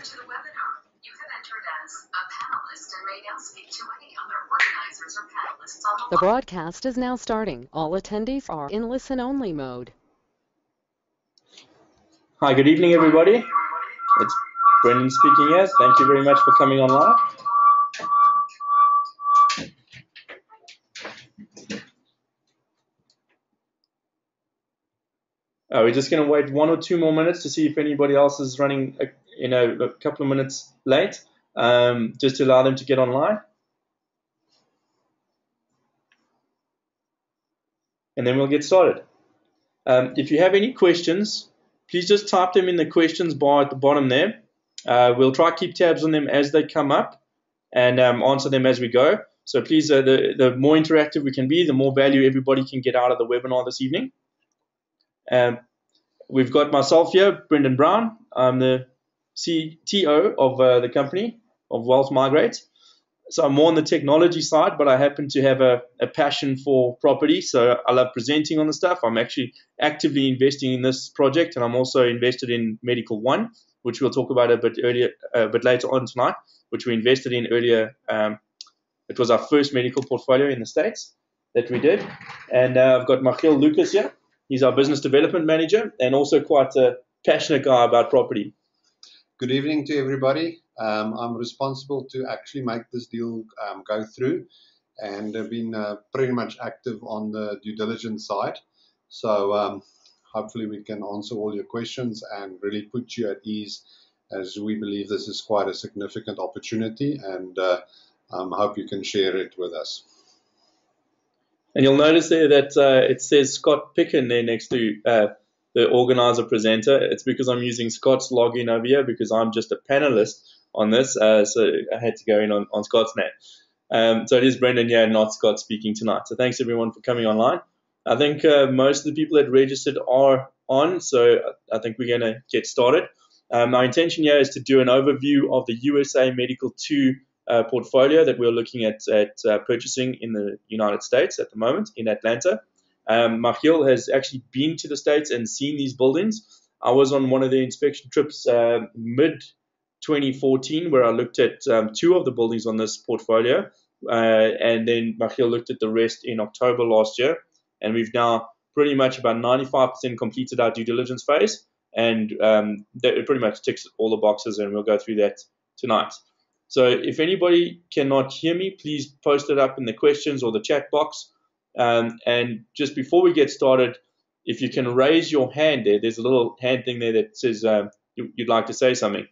Welcome to the webinar. You have entered as a panelist and may now speak to any other organizers or panelists on The broadcast is now starting. All attendees are in listen-only mode. Hi, good evening, everybody. It's Brendan speaking here. Thank you very much for coming online. We're just going to wait 1 or 2 more minutes to see if anybody else is running, a couple of minutes late, just to allow them to get online. And then we'll get started. If you have any questions, please just type them in the questions bar at the bottom there. We'll try to keep tabs on them as they come up and answer them as we go. So please, the more interactive we can be, the more value everybody can get out of the webinar this evening. We've got myself here, Brendan Brown. I'm the CTO of the company of Migrate. So I'm more on the technology side, but I happen to have a passion for property. So I love presenting on the stuff. I'm actually actively investing in this project, and I'm also invested in Medical One, which we'll talk about a bit later on tonight, which we invested in earlier. It was our first medical portfolio in the States that we did. And I've got Michiel Lucas here. He's our business development manager and also quite a passionate guy about property. Good evening to everybody. I'm responsible to actually make this deal go through, and have been pretty much active on the due diligence side. So hopefully we can answer all your questions and really put you at ease, as we believe this is quite a significant opportunity, and hope you can share it with us. And you'll notice there that it says Scott Picken there next to the organizer presenter. It's because I'm using Scott's login over here because I'm just a panelist on this. So I had to go in on Scott's name. So it is Brendan here, not Scott, speaking tonight. So thanks everyone for coming online. I think most of the people that registered are on, so I think we're going to get started. My intention here is to do an overview of the USA Medical 2 portfolio that we're looking at purchasing in the United States at the moment in Atlanta. Michiel has actually been to the States and seen these buildings. I was on one of the inspection trips mid-2014 where I looked at 2 of the buildings on this portfolio, and then Michiel looked at the rest in October last year, and we've now pretty much about 95% completed our due diligence phase, and that pretty much ticks all the boxes, and we'll go through that tonight. So if anybody cannot hear me, please post it up in the questions or the chat box. And just before we get started, if you can raise your hand there's a little hand thing there that says you'd like to say something,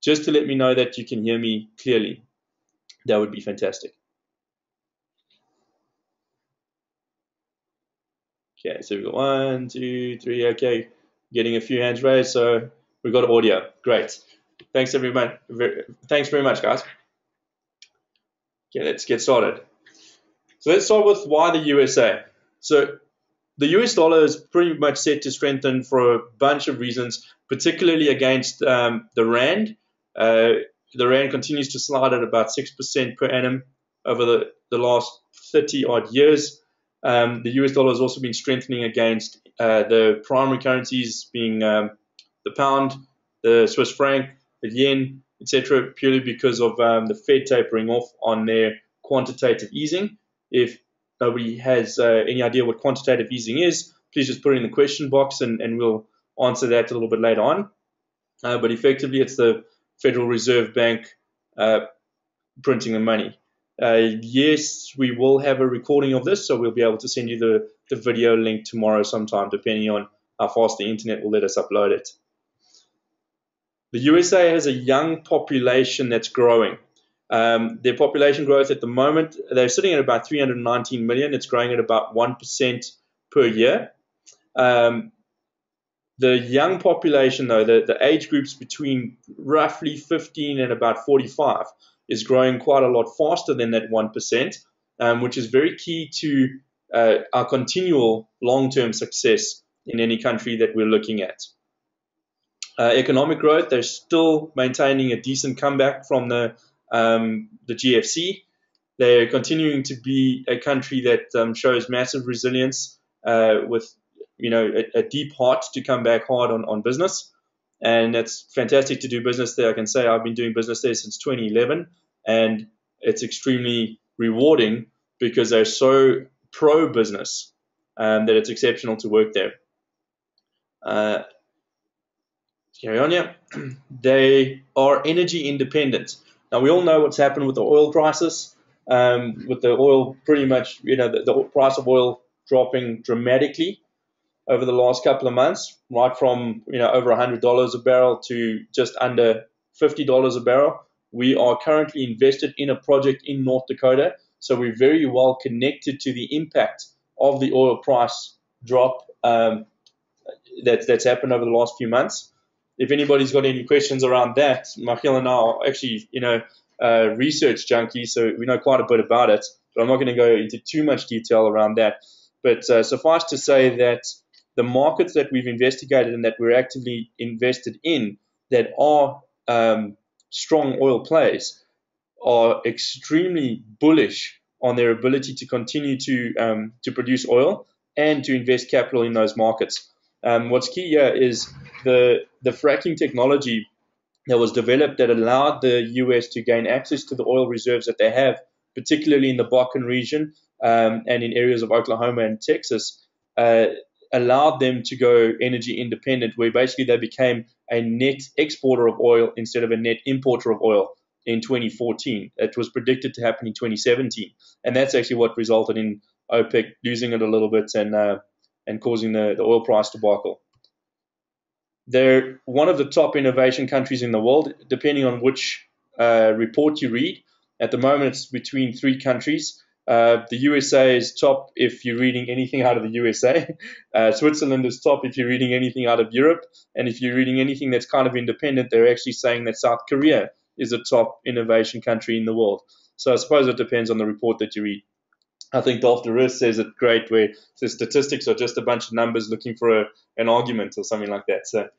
just to let me know that you can hear me clearly. That would be fantastic. Okay, so we've got 1, 2, 3. Okay, getting a few hands raised. So we've got audio. Great. Thanks everyone. Thanks very much, guys. Okay, let's get started. So let's start with why the USA. So the US dollar is pretty much set to strengthen for a bunch of reasons, particularly against the Rand. The Rand continues to slide at about 6% per annum over the last 30-odd years. The US dollar has also been strengthening against the primary currencies being the pound, the Swiss franc, the yen, etc., purely because of the Fed tapering off on their quantitative easing. If nobody has any idea what quantitative easing is, please just put it in the question box and we'll answer that a little bit later on. But effectively, it's the Federal Reserve Bank printing the money. Yes, we will have a recording of this, so we'll be able to send you the video link tomorrow sometime, depending on how fast the internet will let us upload it. The USA has a young population that's growing. Their population growth at the moment, they're sitting at about 319 million. It's growing at about 1% per year. The young population, though, the age groups between roughly 15 and about 45 is growing quite a lot faster than that 1%, which is very key to our continual long-term success in any country that we're looking at. Economic growth, they're still maintaining a decent comeback from the GFC. They're continuing to be a country that shows massive resilience with a deep heart to come back hard on business. and it's fantastic to do business there. I can say I've been doing business there since 2011, and it's extremely rewarding because they're so pro-business that it's exceptional to work there. Carry on, yeah. They are energy independent. Now, we all know what's happened with the oil crisis, with the oil pretty much, the price of oil dropping dramatically over the last couple of months, right from, over $100 a barrel to just under $50 a barrel. We are currently invested in a project in North Dakota, so we're very well connected to the impact of the oil price drop that's happened over the last few months. If anybody's got any questions around that, Michael and I are actually, research junkies, so we know quite a bit about it, but I'm not going to go into too much detail around that. But suffice to say that the markets that we've investigated and that we're actively invested in that are strong oil plays are extremely bullish on their ability to continue to produce oil and to invest capital in those markets. What's key here is the fracking technology that was developed that allowed the US to gain access to the oil reserves that they have, particularly in the Bakken region and in areas of Oklahoma and Texas, allowed them to go energy independent, where basically they became a net exporter of oil instead of a net importer of oil in 2014. It was predicted to happen in 2017, and that's actually what resulted in OPEC losing it a little bit and causing the oil price debacle. They're one of the top innovation countries in the world, depending on which report you read. At the moment, it's between three countries. The USA is top if you're reading anything out of the USA. Switzerland is top if you're reading anything out of Europe. And if you're reading anything that's kind of independent, they're actually saying that South Korea is a top innovation country in the world. So I suppose it depends on the report that you read. I think Dolph DeRiss says it great, where the statistics are just a bunch of numbers looking for an argument or something like that. So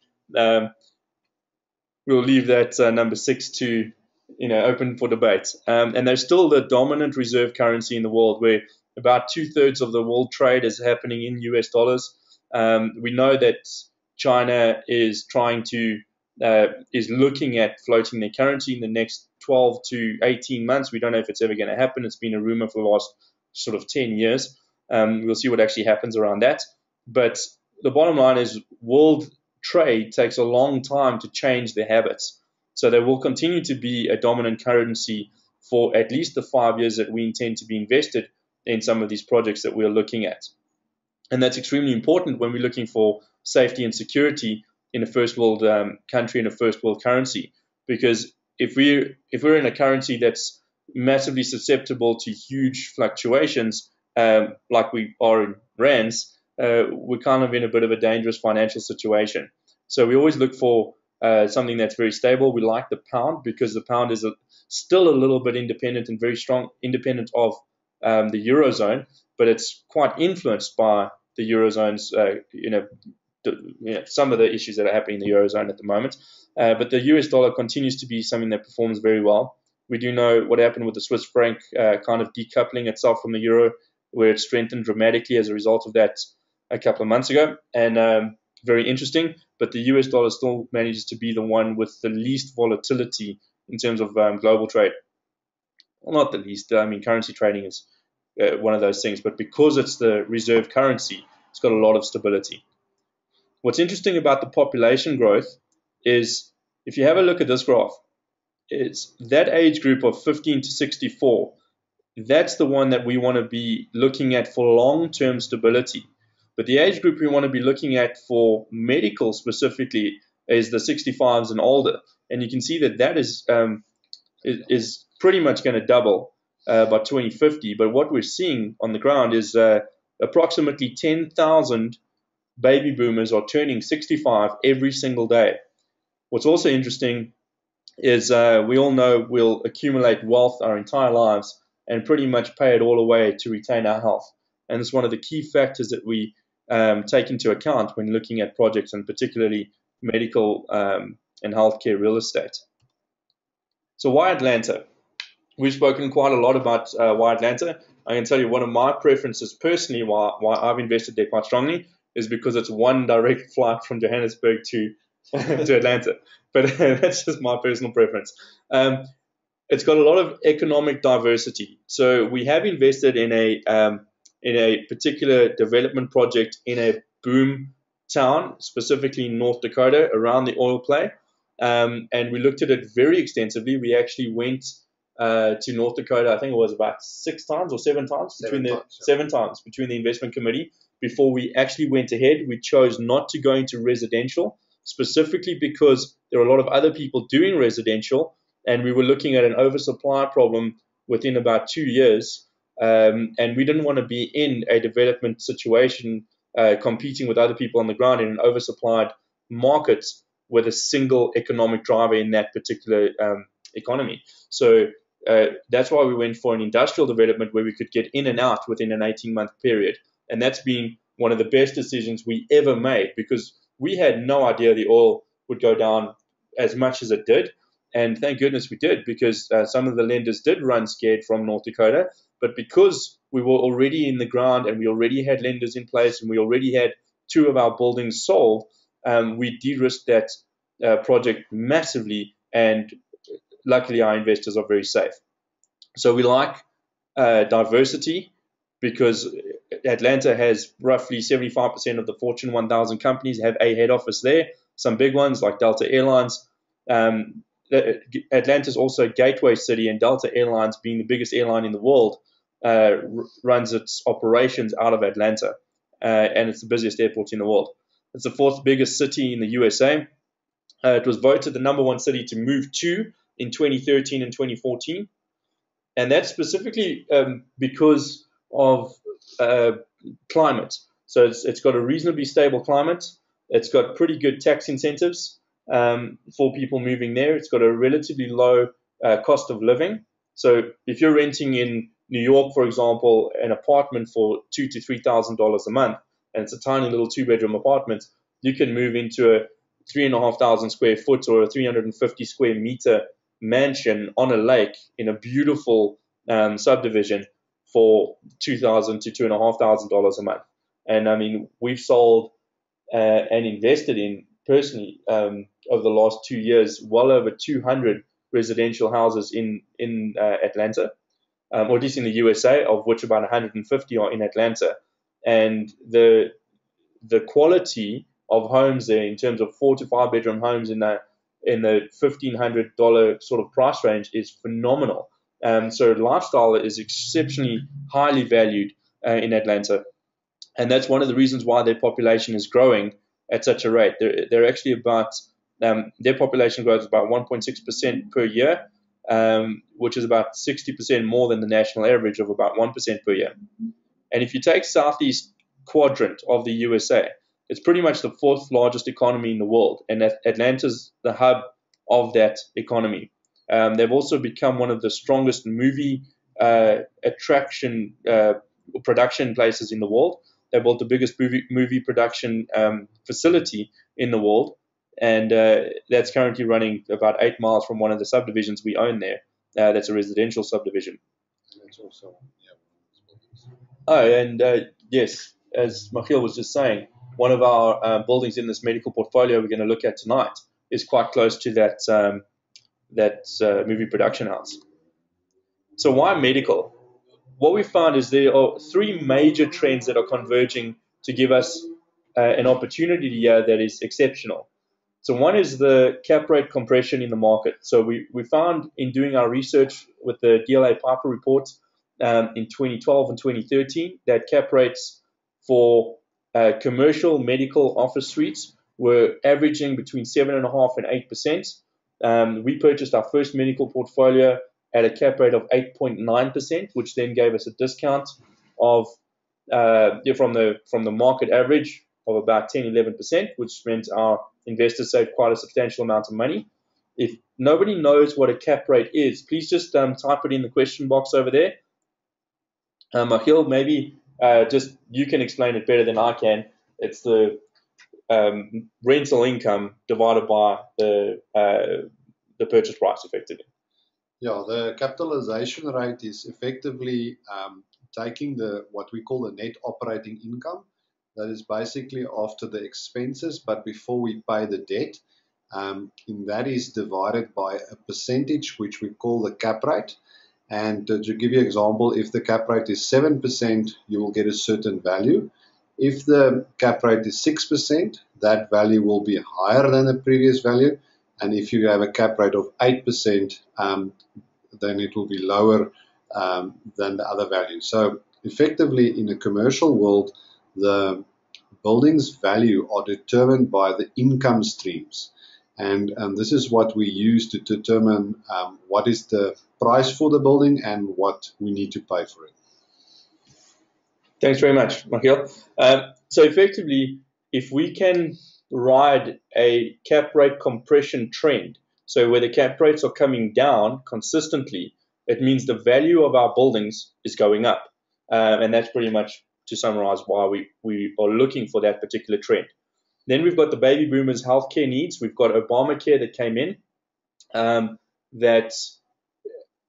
we'll leave that number 6 to open for debate. And they're still the dominant reserve currency in the world, where about 2/3 of the world trade is happening in US dollars. We know that China is is looking at floating their currency in the next 12 to 18 months. We don't know if it's ever going to happen. It's been a rumor for the last sort of 10 years. We'll see what actually happens around that. But the bottom line is world trade takes a long time to change their habits. So they will continue to be a dominant currency for at least the 5 years that we intend to be invested in some of these projects that we're looking at. And that's extremely important when we're looking for safety and security in a first world country, in a first world currency. Because if we're in a currency that's massively susceptible to huge fluctuations, like we are in rands, we're kind of in a bit of a dangerous financial situation. So we always look for something that's very stable. We like the pound because the pound is still a little bit independent and very strong, independent of the Eurozone, but it's quite influenced by the Eurozone's, some of the issues that are happening in the Eurozone at the moment. But the US dollar continues to be something that performs very well. We do know what happened with the Swiss franc kind of decoupling itself from the euro, where it strengthened dramatically as a result of that a couple of months ago. And very interesting, but the US dollar still manages to be the one with the least volatility in terms of global trade. Well, not the least. I mean, currency trading is one of those things, but because it's the reserve currency, it's got a lot of stability. What's interesting about the population growth is, if you have a look at this graph, it's that age group of 15 to 64. That's the one that we want to be looking at for long-term stability. But the age group we want to be looking at for medical specifically is the 65s and older. And you can see that is pretty much going to double by 2050. But what we're seeing on the ground is approximately 10,000 baby boomers are turning 65 every single day. What's also interesting is we all know we'll accumulate wealth our entire lives and pretty much pay it all away to retain our health. And it's one of the key factors that we take into account when looking at projects, and particularly medical and healthcare real estate. So why Atlanta? We've spoken quite a lot about why Atlanta. I can tell you one of my preferences personally why I've invested there quite strongly is because it's one direct flight from Johannesburg to to Atlanta. But that's just my personal preference. It's got a lot of economic diversity. So we have invested in a particular development project in a boom town, specifically in North Dakota, around the oil play. And we looked at it very extensively. We actually went to North Dakota, I think it was about 6 times or 7 times, seven times between the investment committee before we actually went ahead. We chose not to go into residential, specifically because there are a lot of other people doing residential, and we were looking at an oversupply problem within about 2 years. And we didn't want to be in a development situation competing with other people on the ground in an oversupplied market with a single economic driver in that particular economy. So that's why we went for an industrial development where we could get in and out within an 18-month period. And that's been one of the best decisions we ever made, because we had no idea the oil would go down as much as it did. And thank goodness we did, because some of the lenders did run scared from North Dakota. But because we were already in the ground and we already had lenders in place and we already had 2 of our buildings sold, we de-risked that project massively. And luckily, our investors are very safe. So we like diversity, because Atlanta has roughly 75% of the Fortune 1000 companies have a head office there. Some big ones like Delta Airlines. Atlanta is also a gateway city, and Delta Airlines, being the biggest airline in the world, runs its operations out of Atlanta, and it's the busiest airport in the world. It's the 4th biggest city in the USA. It was voted the #1 city to move to in 2013 and 2014, and that's specifically because of climate. So it's got a reasonably stable climate. It's got pretty good tax incentives for people moving there. It's got a relatively low cost of living. So if you're renting in New York, for example, an apartment for $2,000 to $3,000 a month, and it's a tiny little 2-bedroom apartment, you can move into a 3,500 square foot or a 350 square meter mansion on a lake in a beautiful subdivision for $2,000 to $2,500 a month. And I mean, we've sold and invested in personally over the last 2 years well over 200 residential houses in Atlanta, or at least in the USA, of which about 150 are in Atlanta. And the quality of homes there, in terms of 4 to 5 bedroom homes in the $1,500 sort of price range, is phenomenal. So lifestyle is exceptionally highly valued in Atlanta, and that's one of the reasons why their population is growing at such a rate. They're actually about their population growth is about 1.6% per year, which is about 60% more than the national average of about 1% per year. And if you take southeast quadrant of the USA, it's pretty much the 4th largest economy in the world, and Atlanta's the hub of that economy. They've also become one of the strongest movie attraction production places in the world. They built the biggest movie production facility in the world, and that's currently running about 8 miles from one of the subdivisions we own there. That's a residential subdivision. That's also, Oh, and yes, as Michiel was just saying, one of our buildings in this medical portfolio we're going to look at tonight is quite close to that movie production house. So why medical? What we found is there are 3 major trends that are converging to give us an opportunity here that is exceptional. So one is the cap rate compression in the market. So we found in doing our research with the DLA Piper report in 2012 and 2013 that cap rates for commercial medical office suites were averaging between 7.5% and 8%. We purchased our first medical portfolio at a cap rate of 8.9%, which then gave us a discount of from the market average of about 10-11%, which meant our investors saved quite a substantial amount of money. If nobody knows what a cap rate is, please just type it in the question box over there. Michiel, maybe just you can explain it better than I can. It's the rental income divided by the purchase price, effectively. Yeah, the capitalization rate is effectively taking what we call the net operating income. That is basically after the expenses, but before we pay the debt. and that is divided by a percentage, which we call the cap rate. And to give you an example, if the cap rate is 7%, you will get a certain value. If the cap rate is 6%, that value will be higher than the previous value. And if you have a cap rate of 8%, then it will be lower than the other value. So effectively, in the commercial world, the building's value are determined by the income streams. And this is what we use to determine what is the price for the building and what we need to pay for it. Thanks very much, Michael. So effectively, if we can ride a cap rate compression trend, so where the cap rates are coming down consistently, it means the value of our buildings is going up. And that's pretty much, to summarize, why we are looking for that particular trend. Then we've got the baby boomers' healthcare needs. We've got Obamacare that came in that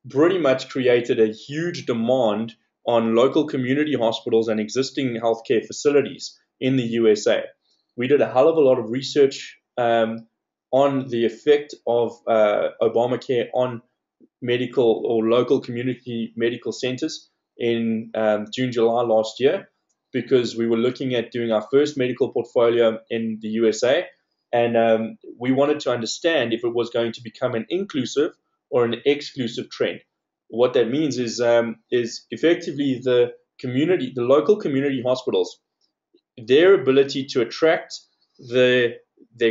pretty much created a huge demand on local community hospitals and existing healthcare facilities in the USA. We did a hell of a lot of research on the effect of Obamacare on medical or local community medical centers in June, July last year, because we were looking at doing our first medical portfolio in the USA, and we wanted to understand if it was going to become an inclusive or an exclusive trend. What that means is effectively the local community hospitals, their ability to attract their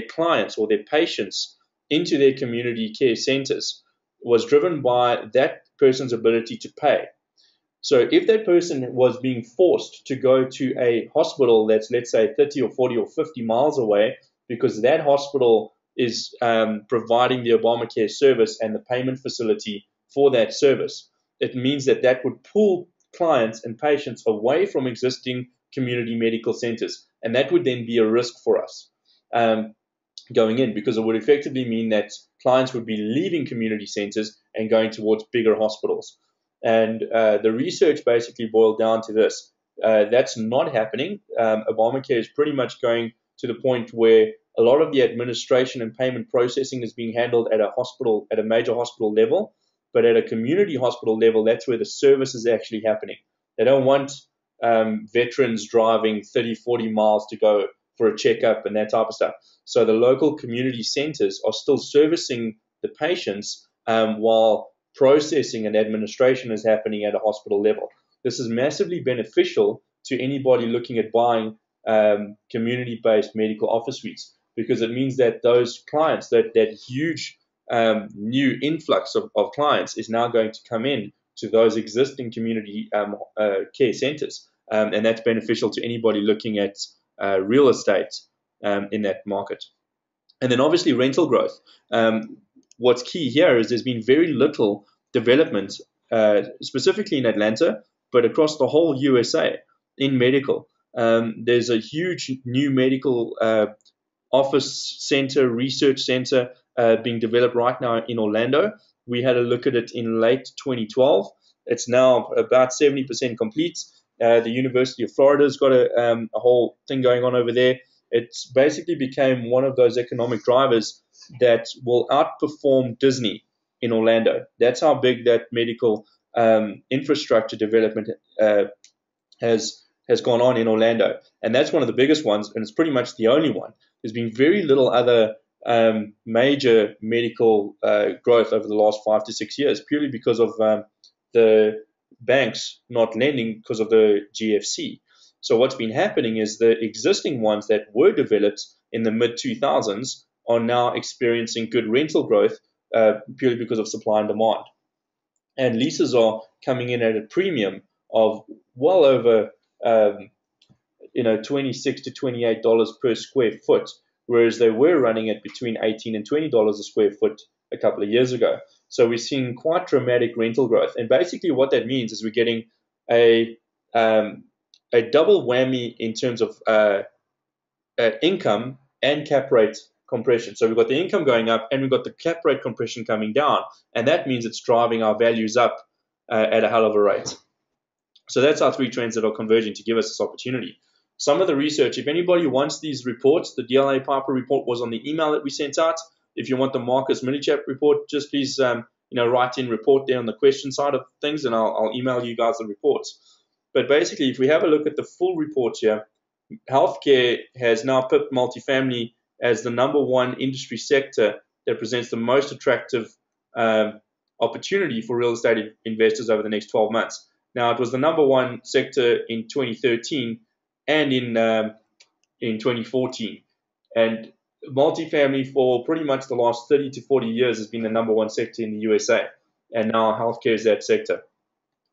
clients or their patients into their community care centers was driven by that person's ability to pay. So if that person was being forced to go to a hospital that's, let's say, 30 or 40 or 50 miles away, because that hospital is providing the Obamacare service and the payment facility for that service, it means that that would pull clients and patients away from existing community medical centers. And that would then be a risk for us going in, because it would effectively mean that clients would be leaving community centers and going towards bigger hospitals. And the research basically boiled down to this. That's not happening. Obamacare is pretty much going to the point where a lot of the administration and payment processing is being handled at a major hospital level, but at a community hospital level, that's where the service is actually happening. They don't want veterans driving 30, 40 miles to go for a checkup and that type of stuff. So the local community centers are still servicing the patients while processing and administration is happening at a hospital level. This is massively beneficial to anybody looking at buying community-based medical office suites, because it means that those clients, that huge new influx of clients is now going to come in to those existing community care centers. And that's beneficial to anybody looking at real estate in that market. And then obviously rental growth. What's key here is there's been very little development, specifically in Atlanta, but across the whole USA in medical. There's a huge new medical office center, research center being developed right now in Orlando. We had a look at it in late 2012. It's now about 70% complete. The University of Florida's got a whole thing going on over there. It's basically became one of those economic drivers that will outperform Disney in Orlando. That's how big that medical infrastructure development has gone on in Orlando. And that's one of the biggest ones, and it's pretty much the only one. There's been very little other major medical growth over the last 5 to 6 years, purely because of the banks not lending because of the GFC. So what's been happening is the existing ones that were developed in the mid-2000s are now experiencing good rental growth purely because of supply and demand. And leases are coming in at a premium of well over $26 to $28 per square foot, whereas they were running at between $18 and $20 a square foot a couple of years ago. So we're seeing quite dramatic rental growth. And basically what that means is we're getting a double whammy in terms of income and cap rate compression. So we've got the income going up and we've got the cap rate compression coming down. And that means it's driving our values up at a hell of a rate. So that's our three trends that are converging to give us this opportunity. Some of the research, if anybody wants these reports, the DLA Piper report was on the email that we sent out. If you want the Marcus Millichap report, just please write in report there on the question side of things, and I'll email you guys the reports. But basically, if we have a look at the full report here, healthcare has now picked multifamily as the #1 industry sector that presents the most attractive opportunity for real estate investors over the next 12 months. Now, it was the #1 sector in 2013 and in 2014. And multifamily for pretty much the last 30 to 40 years has been the #1 sector in the USA. And now healthcare is that sector.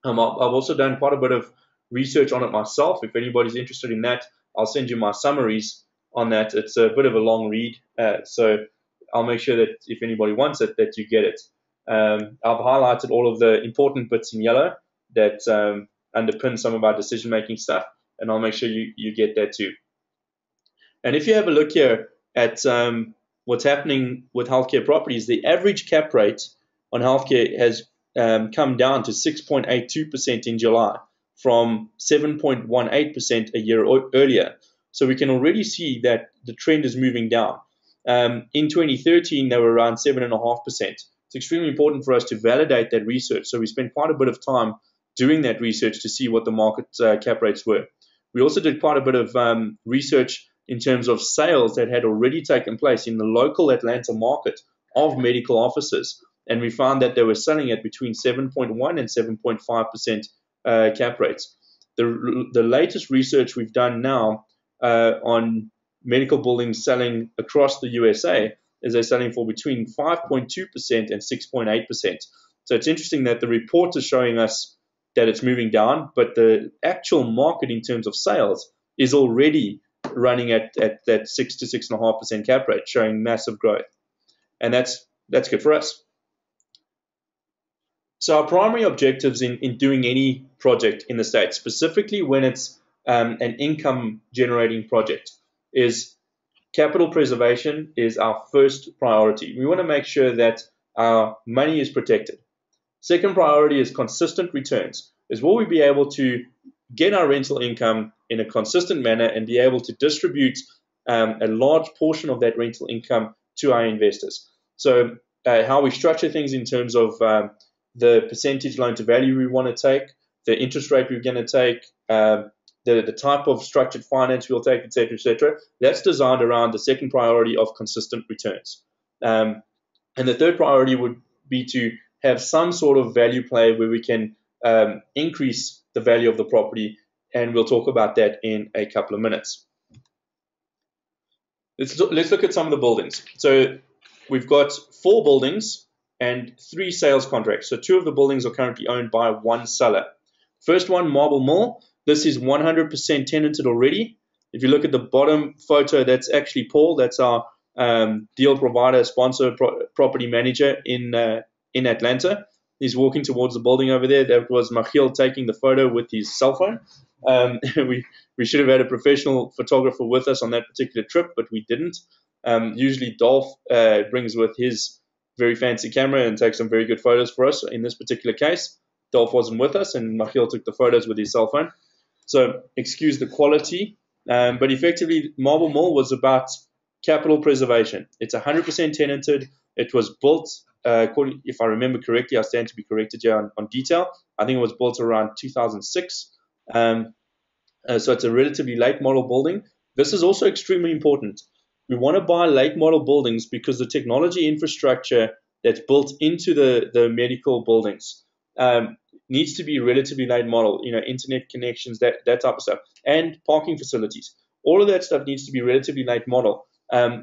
I've also done quite a bit of research on it myself. If anybody's interested in that, I'll send you my summaries on that. It's a bit of a long read, so I'll make sure that if anybody wants it, that you get it. I've highlighted all of the important bits in yellow that underpin some of our decision-making stuff, and I'll make sure you get that too. And if you have a look here at what's happening with healthcare properties, the average cap rate on healthcare has come down to 6.82% in July from 7.18% a year earlier. So we can already see that the trend is moving down. In 2013, they were around 7.5%. It's extremely important for us to validate that research. So we spent quite a bit of time doing that research to see what the market cap rates were. We also did quite a bit of research in terms of sales that had already taken place in the local Atlanta market of medical offices. And we found that they were selling at between 7.1 and 7.5% cap rates. The latest research we've done now on medical buildings selling across the USA is they're selling for between 5.2% and 6.8%. So it's interesting that the report is showing us that it's moving down, but the actual market in terms of sales is already running at that 6 to 6.5% cap rate, showing massive growth. And that's good for us. So our primary objectives in doing any project in the States, specifically when it's an income-generating project, is capital preservation is our first priority. We want to make sure that our money is protected. Second priority is consistent returns. Will we be able to get our rental income in a consistent manner and be able to distribute a large portion of that rental income to our investors? So how we structure things in terms of the percentage loan to value we want to take, the interest rate we're going to take, the type of structured finance we'll take, etc., etc. That's designed around the second priority of consistent returns. And the third priority would be to have some sort of value play where we can increase the value of the property, and we'll talk about that in a couple of minutes. Let's look at some of the buildings. So we've got 4 buildings and 3 sales contracts. So 2 of the buildings are currently owned by 1 seller. First one, Marble Mall. This is 100% tenanted already. If you look at the bottom photo, that's actually Paul. That's our deal provider, sponsor, property manager in Atlanta. He's walking towards the building over there. That was Michiel taking the photo with his cell phone. We should have had a professional photographer with us on that particular trip, but we didn't. Usually Dolph brings with his very fancy camera and takes some very good photos for us. In this particular case, Dolph wasn't with us, and Michiel took the photos with his cell phone. So excuse the quality, but effectively Marble Mall was about capital preservation. It's 100% tenanted. It was built, if I remember correctly, I stand to be corrected here on detail. I think it was built around 2006. So it's a relatively late model building. This is also extremely important. We want to buy late model buildings because the technology infrastructure that's built into the medical buildings needs to be relatively late model, internet connections, that type of stuff, and parking facilities. All of that stuff needs to be relatively late model,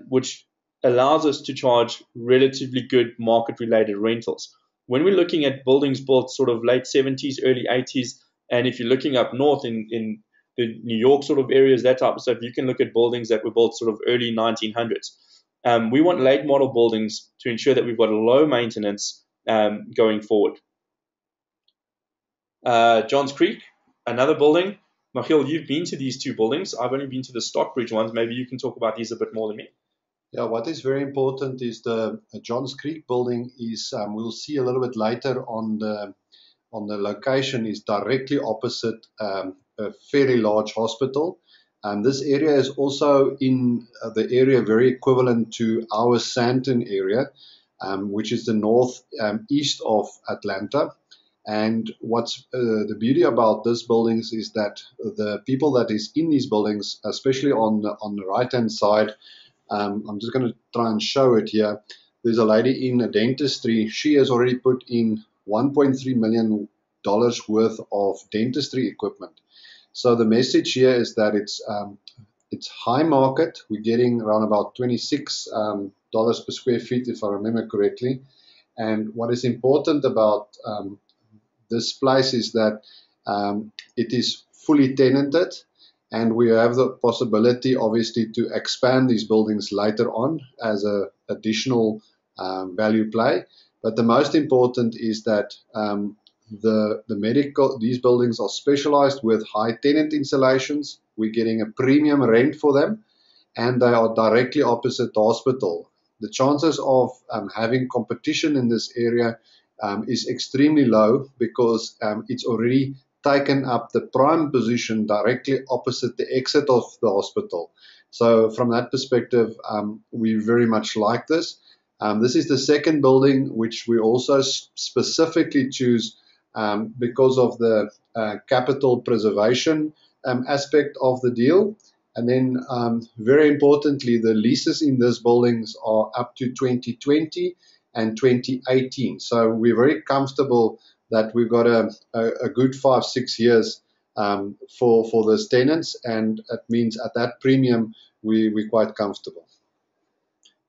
which allows us to charge relatively good market-related rentals. When we're looking at buildings built sort of late 70s, early 80s, and if you're looking up north in the New York sort of areas, that type of stuff, you can look at buildings that were built sort of early 1900s. We want late model buildings to ensure that we've got a low maintenance going forward. Johns Creek, another building. Michiel, you've been to these 2 buildings. I've only been to the Stockbridge ones. Maybe you can talk about these a bit more than me. Yeah, what is very important is the Johns Creek building is, we'll see a little bit later on the location, is directly opposite a fairly large hospital. This area is also in the area very equivalent to our Sandton area, which is the north east of Atlanta. And what's the beauty about these buildings is that the people that is in these buildings, especially on the right-hand side, I'm just going to try and show it here. There's a lady in a dentistry. She has already put in $1.3 million worth of dentistry equipment. So the message here is that it's high market. We're getting around about $26 per square feet, if I remember correctly. And what is important about this place is that it is fully tenanted, and we have the possibility, obviously, to expand these buildings later on as an additional value play. But the most important is that these buildings are specialized with high tenant insulations. We're getting a premium rent for them, and they are directly opposite the hospital. The chances of having competition in this area is extremely low, because it's already taken up the prime position directly opposite the exit of the hospital. So from that perspective, we very much like this. This is the second building which we also specifically choose because of the capital preservation aspect of the deal. And then very importantly, the leases in these buildings are up to 2020 and 2018. So we're very comfortable that we've got a good 5-6 years for those tenants, and it means at that premium we're quite comfortable.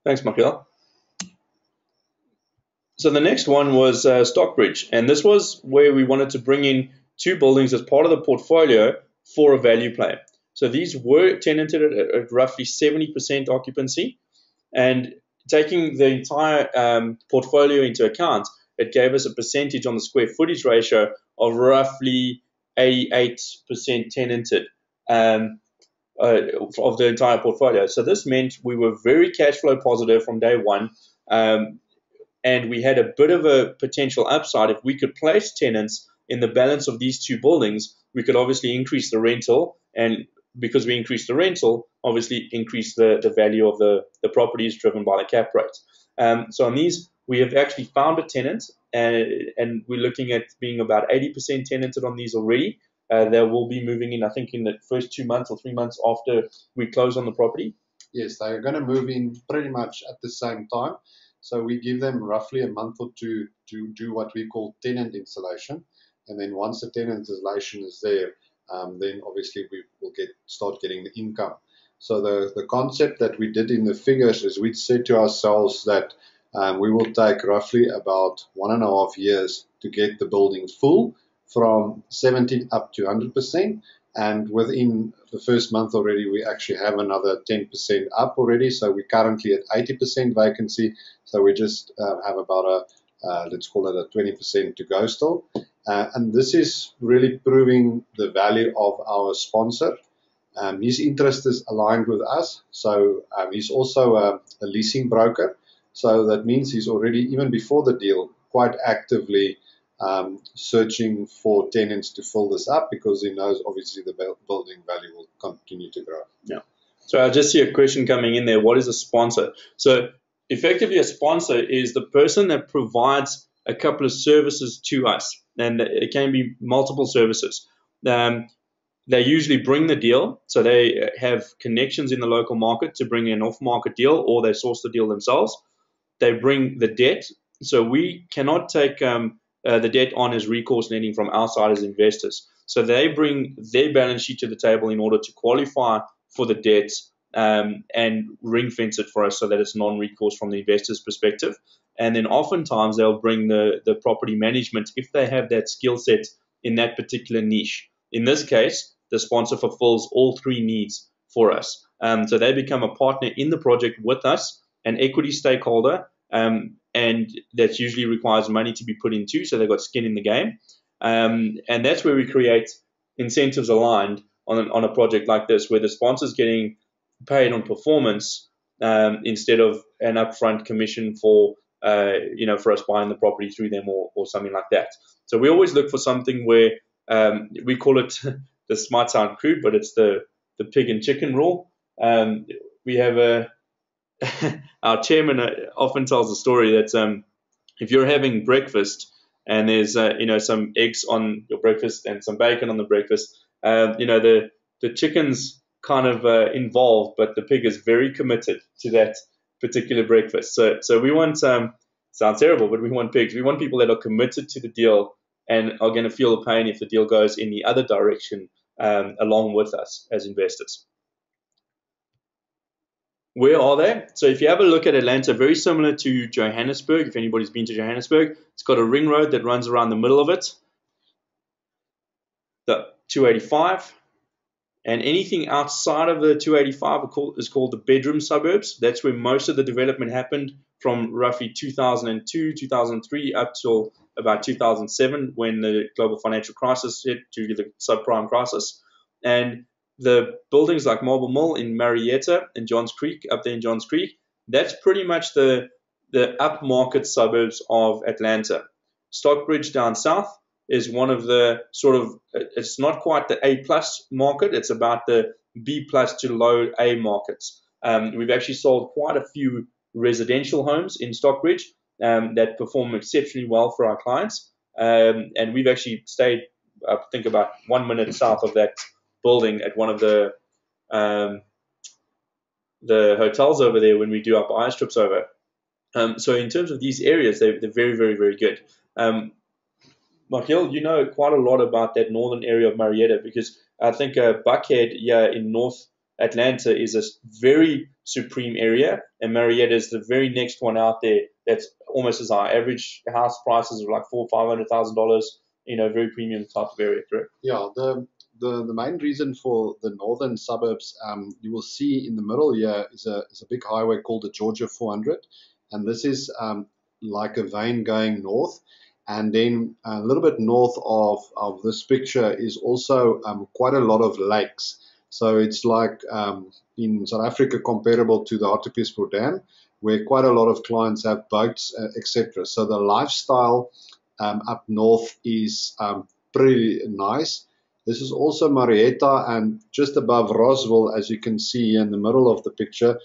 Thanks, Michael. So the next one was Stockbridge, and this was where we wanted to bring in 2 buildings as part of the portfolio for a value play. So these were tenanted at roughly 70% occupancy, and taking the entire portfolio into account, it gave us a percentage on the square footage ratio of roughly 88% tenanted of the entire portfolio. So this meant we were very cash flow positive from day one, and we had a bit of a potential upside. If we could place tenants in the balance of these 2 buildings, we could obviously increase the rental, and because we increased the rental, obviously increase the value of the properties driven by the cap rate. So on these, we have actually found a tenant, and we're looking at being about 80% tenanted on these already. They will be moving in, I think, in the first 2 months or 3 months after we close on the property. Yes, they are going to move in pretty much at the same time. So we give them roughly a month or two to do what we call tenant installation. And then once the tenant installation is there, then obviously we will start getting the income. So the concept that we did in the figures is we said to ourselves that we will take roughly about 1.5 years to get the building full, from 70 up to 100%. And within the first month already, we actually have another 10% up already. So we're currently at 80% vacancy. So we just have about let's call it a 20% to go still. And this is really proving the value of our sponsor. His interest is aligned with us. So he's also a leasing broker. So that means he's already, even before the deal, quite actively searching for tenants to fill this up, because he knows obviously the building value will continue to grow. Yeah. So I just see a question coming in there. What is a sponsor? So effectively, a sponsor is the person that provides a couple of services to us, and it can be multiple services. They usually bring the deal, so they have connections in the local market to bring an off-market deal, or they source the deal themselves. They bring the debt, so we cannot take the debt on as recourse lending from our side as investors. So they bring their balance sheet to the table in order to qualify for the debt and ring fence it for us so that it's non-recourse from the investor's perspective. And then oftentimes they'll bring the property management if they have that skill set in that particular niche. In this case, the sponsor fulfills all 3 needs for us. So they become a partner in the project with us, an equity stakeholder, and that usually requires money to be put into, so they've got skin in the game. And that's where we create incentives aligned on a project like this, where the sponsor's getting paid on performance instead of an upfront commission for for us buying the property through them or something like that. So we always look for something where we call it, this might sound crude, but it's the the pig and chicken rule. We have our chairman often tells a story that if you're having breakfast and there's some eggs on your breakfast and some bacon on the breakfast, the chicken's kind of involved, but the pig is very committed to that particular breakfast. So we want sounds terrible, but we want pigs. We want people that are committed to the deal and are going to feel the pain if the deal goes in the other direction along with us as investors. Where are they? So if you have a look at Atlanta, very similar to Johannesburg, if anybody's been to Johannesburg, it's got a ring road that runs around the middle of it, the 285. And anything outside of the 285 is called the bedroom suburbs. That's where most of the development happened from roughly 2002, 2003 up till about 2007 when the global financial crisis hit due to the subprime crisis. And the buildings like Marble Mill in Marietta and Johns Creek, up there in Johns Creek, that's pretty much the upmarket suburbs of Atlanta. Stockbridge down south is one of the sort of, it's not quite the A plus market, it's about the B plus to low A markets. We've actually sold quite a few residential homes in Stockbridge that perform exceptionally well for our clients. And we've actually stayed, I think, about 1 minute south of that building at one of the hotels over there when we do our buyer trips over. So in terms of these areas, they're very, very, very good. Michael, you know quite a lot about that northern area of Marietta because I think Buckhead here in North Atlanta is a very supreme area, and Marietta is the very next one out there that's almost as high. Average house prices are like $400,000-$500,000, very premium type of area, correct? Yeah, the main reason for the northern suburbs, you will see in the middle here is a big highway called the Georgia 400, and this is like a vein going north. And then a little bit north of this picture is also quite a lot of lakes. So it's like in South Africa comparable to the Hartbeespoort Dam, where quite a lot of clients have boats, etc. So the lifestyle up north is pretty nice. This is also Marietta, and just above Roswell, as you can see in the middle of the picture,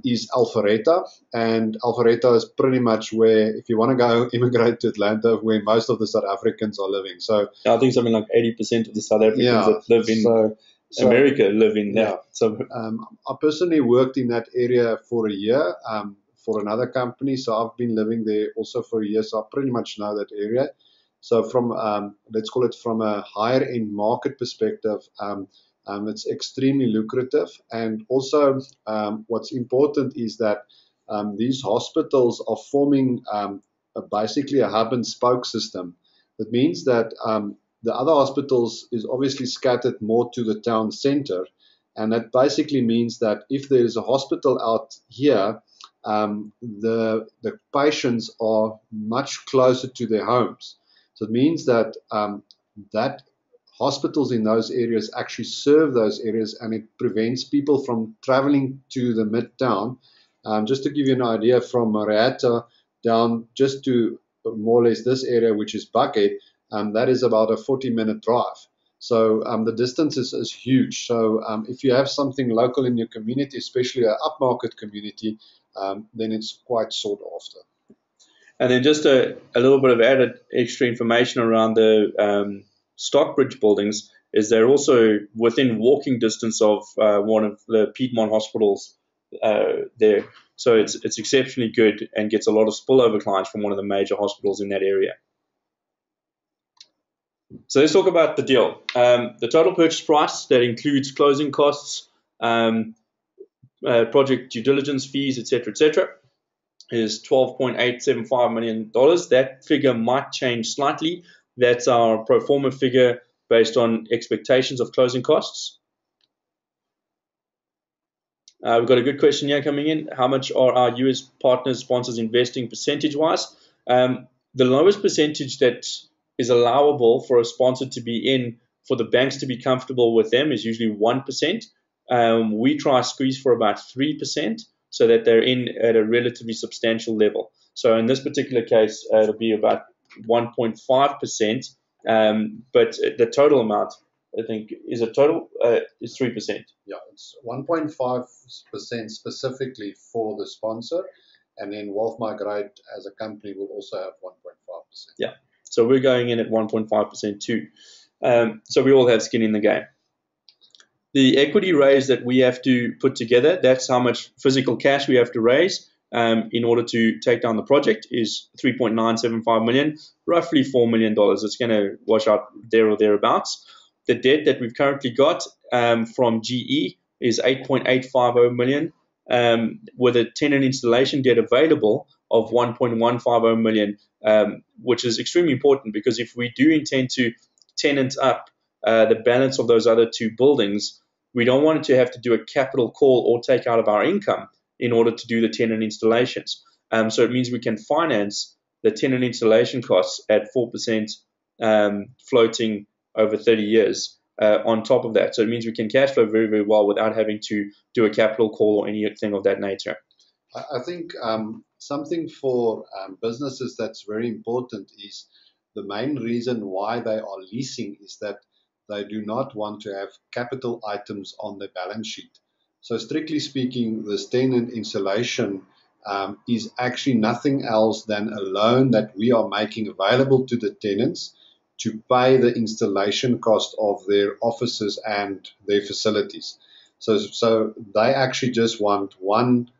is Alpharetta, and Alpharetta is pretty much where, if you want to go immigrate to Atlanta, where most of the South Africans are living. So I think something like 80% of the South Africans that live in America live in that. So I personally worked in that area for a year for another company, so I've been living there also for a year, so I pretty much know that area. So from let's call it from a higher end market perspective, it's extremely lucrative, and also what's important is that these hospitals are forming basically a hub and spoke system. That means that the other hospitals is obviously scattered more to the town center, and that basically means that if there is a hospital out here, the patients are much closer to their homes. So it means that that hospitals in those areas actually serve those areas, and it prevents people from traveling to the midtown. Just to give you an idea, from Marietta down just to more or less this area, which is Buckhead, that is about a 40-minute drive. So the distance is huge. So if you have something local in your community, especially an upmarket community, then it's quite sought after. And then just a little bit of added extra information around the Stockbridge buildings is they're also within walking distance of one of the Piedmont hospitals there. So it's exceptionally good and gets a lot of spillover clients from one of the major hospitals in that area. So let's talk about the deal. The total purchase price, that includes closing costs, project due diligence fees, etc., is $12.875 million. That figure might change slightly. That's our pro forma figure based on expectations of closing costs. We've got a good question here coming in. How much are our US partners, sponsors investing percentage-wise? The lowest percentage that is allowable for a sponsor to be in for the banks to be comfortable with them is usually 1%. We try to squeeze for about 3% so that they're in at a relatively substantial level. So in this particular case, it'll be about 1.5%, but the total amount I think is a total is 3%. Yeah, it's 1.5% specifically for the sponsor, and then Wolf Migrate as a company will also have 1.5%. Yeah, so we're going in at 1.5% too. So we all have skin in the game. The equity raise that we have to put together, that's how much physical cash we have to raise in order to take down the project, is 3.975 million, roughly $4 million. It's going to wash out there or thereabouts. The debt that we've currently got from GE is 8.850 million, with a tenant installation debt available of 1.150 million, which is extremely important because if we do intend to tenant up the balance of those other two buildings, we don't want to have to do a capital call or take out of our income in order to do the tenant installations. So it means we can finance the tenant installation costs at 4% floating over 30 years on top of that. So it means we can cash flow very, very well without having to do a capital call or anything of that nature. I think something for businesses that's very important is the main reason why they are leasing is that they do not want to have capital items on their balance sheet. So strictly speaking, this tenant installation is actually nothing else than a loan that we are making available to the tenants to pay the installation cost of their offices and their facilities. So they actually just want one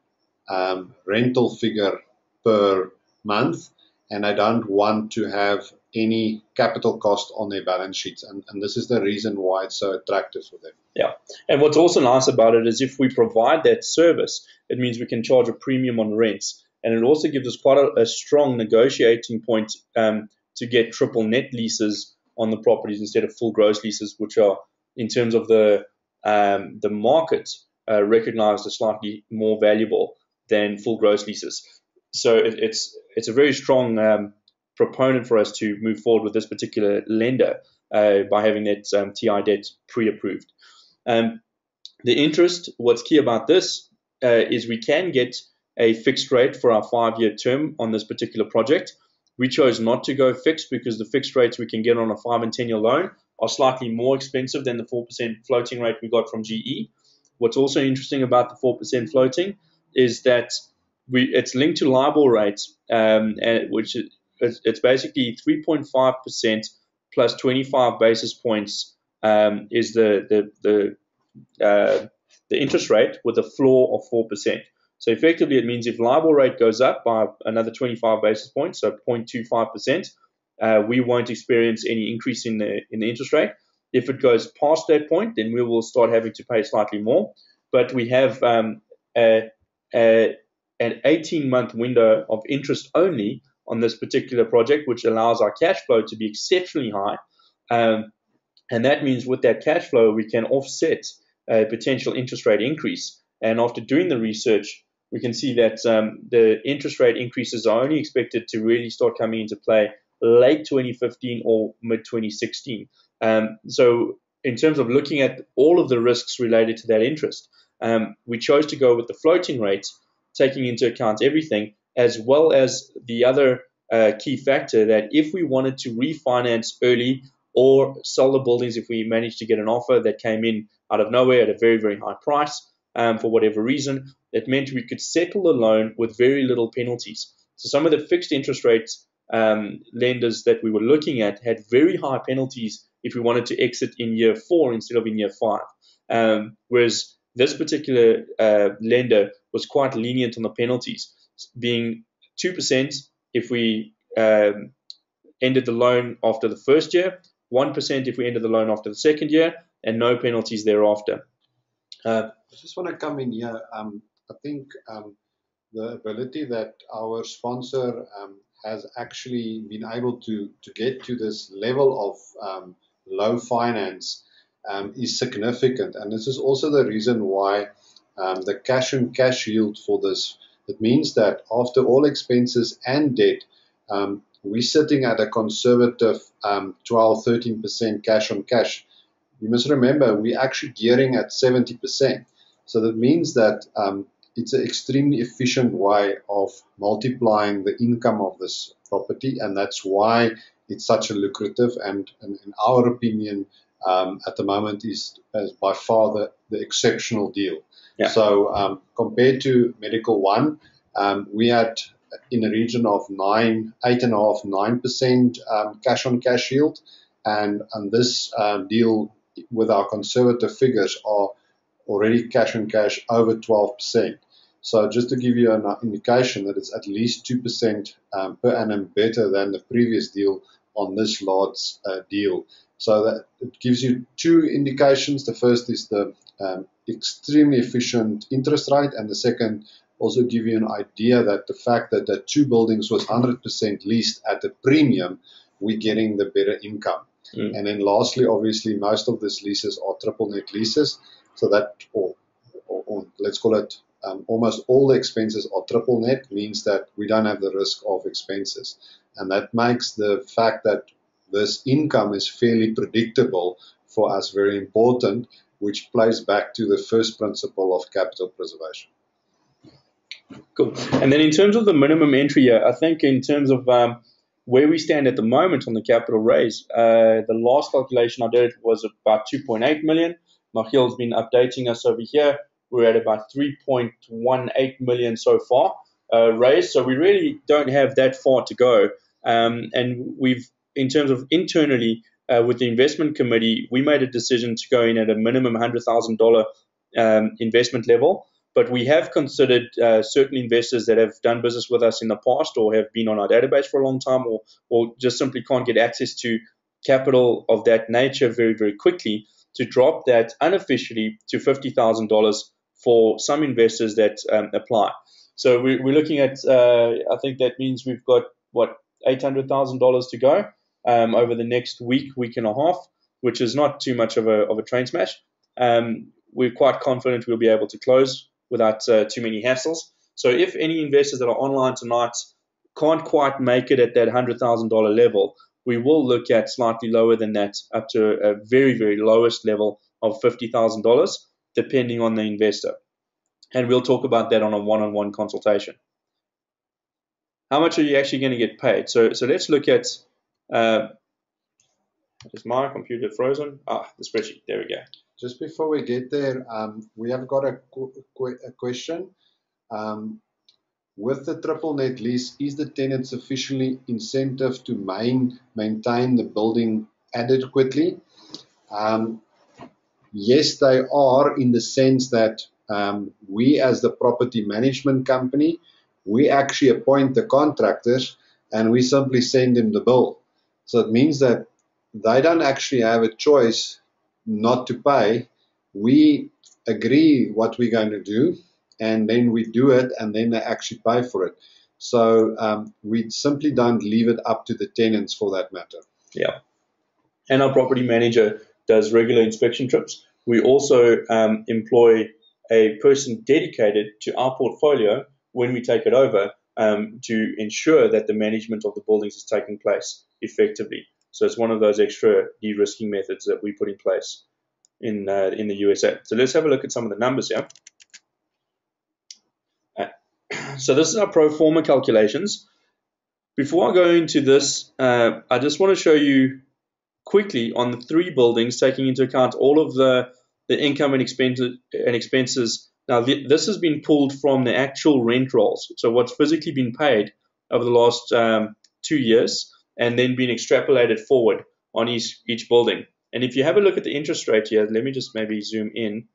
rental figure per month, and I don't want to have any capital cost on their balance sheets, and this is the reason why it's so attractive for them. Yeah, and what's also nice about it is if we provide that service, it means we can charge a premium on rents, and it also gives us quite a strong negotiating point to get triple net leases on the properties instead of full gross leases, which are, in terms of the market, recognized as slightly more valuable than full gross leases. So it's a very strong proponent for us to move forward with this particular lender by having that TI debt pre-approved. The interest, what's key about this is we can get a fixed rate for our 5-year term on this particular project. We chose not to go fixed because the fixed rates we can get on a 5 and 10-year loan are slightly more expensive than the 4% floating rate we got from GE. What's also interesting about the 4% floating is that it's linked to LIBOR rates, which it's basically 3.5% plus 25 basis points is the interest rate with a floor of 4%. So effectively, it means if LIBOR rate goes up by another 25 basis points, so 0.25%, we won't experience any increase in the interest rate. If it goes past that point, then we will start having to pay slightly more. But we have an 18-month window of interest only on this particular project, which allows our cash flow to be exceptionally high. And that means with that cash flow, we can offset a potential interest rate increase. And after doing the research, we can see that the interest rate increases are only expected to really start coming into play late 2015 or mid-2016. So in terms of looking at all of the risks related to that interest, we chose to go with the floating rate, taking into account everything, as well as the other key factor that if we wanted to refinance early or sell the buildings, if we managed to get an offer that came in out of nowhere at a very, very high price for whatever reason, it meant we could settle the loan with very little penalties. So some of the fixed interest rates lenders that we were looking at had very high penalties if we wanted to exit in year 4 instead of in year 5. Whereas this particular lender was quite lenient on the penalties, being 2% if we ended the loan after the first year, 1% if we ended the loan after the second year, and no penalties thereafter. I just want to come in here. I think the ability that our sponsor has actually been able to get to this level of low finance is significant, and this is also the reason why the cash and cash yield for this. It means that after all expenses and debt, we're sitting at a conservative 12-13% cash on cash. You must remember we're actually gearing at 70%, so that means that it's an extremely efficient way of multiplying the income of this property, and that's why it's such a lucrative and in our opinion, at the moment is by far the exceptional deal. Yeah. So compared to Medical One, we had in a region of 8.5–9% cash on cash yield, and this deal with our conservative figures are already cash on cash over 12%. So just to give you an indication that it's at least 2% per annum better than the previous deal on this large deal. So that it gives you two indications. The first is the extremely efficient interest rate, and the second also give you an idea that the fact that the two buildings was 100% leased at a premium, we're getting the better income. And then lastly, obviously, most of these leases are triple net leases, so that, or let's call it, almost all the expenses are triple net, means that we don't have the risk of expenses. And that makes the fact that this income is fairly predictable for us very important, which plays back to the first principle of capital preservation. Cool. And then in terms of the minimum entry here, I think in terms of where we stand at the moment on the capital raise, the last calculation I did was about 2.8 million. Michiel's been updating us over here. We're at about 3.18 million so far raised. So we really don't have that far to go. And we've, in terms of internally with the investment committee, we made a decision to go in at a minimum $100,000 investment level. But we have considered certain investors that have done business with us in the past or have been on our database for a long time, or just simply can't get access to capital of that nature very, very quickly, to drop that unofficially to $50,000 for some investors that apply. So we're looking at, I think that means we've got, $800,000 to go over the next week and a half, which is not too much of a train smash. We're quite confident we'll be able to close without too many hassles. So if any investors that are online tonight can't quite make it at that $100,000 level, we will look at slightly lower than that, up to a very, very lowest level of $50,000, depending on the investor. And we'll talk about that on a one-on-one consultation. How much are you actually going to get paid? So let's look at, is my computer frozen? The spreadsheet, there we go. Just before we get there, we have got a question. With the triple net lease, is the tenant sufficiently incentive to maintain the building adequately? Yes, they are, in the sense that we, as the property management company, we actually appoint the contractors and we simply send them the bill. So it means that they don't actually have a choice not to pay. We agree what we're going to do, and then we do it, and then they actually pay for it. So we simply don't leave it up to the tenants for that matter. Yeah. And our property manager does regular inspection trips. We also employ a person dedicated to our portfolio when we take it over to ensure that the management of the buildings is taking place effectively. So it's one of those extra de-risking methods that we put in place in the USA. So let's have a look at some of the numbers here. So this is our pro forma calculations. Before I go into this, I just want to show you quickly on the three buildings, taking into account all of the income and expenses. Now, this has been pulled from the actual rent rolls. So what's physically been paid over the last 2 years, and then being extrapolated forward on each building. And if you have a look at the interest rate here, let me just maybe zoom in,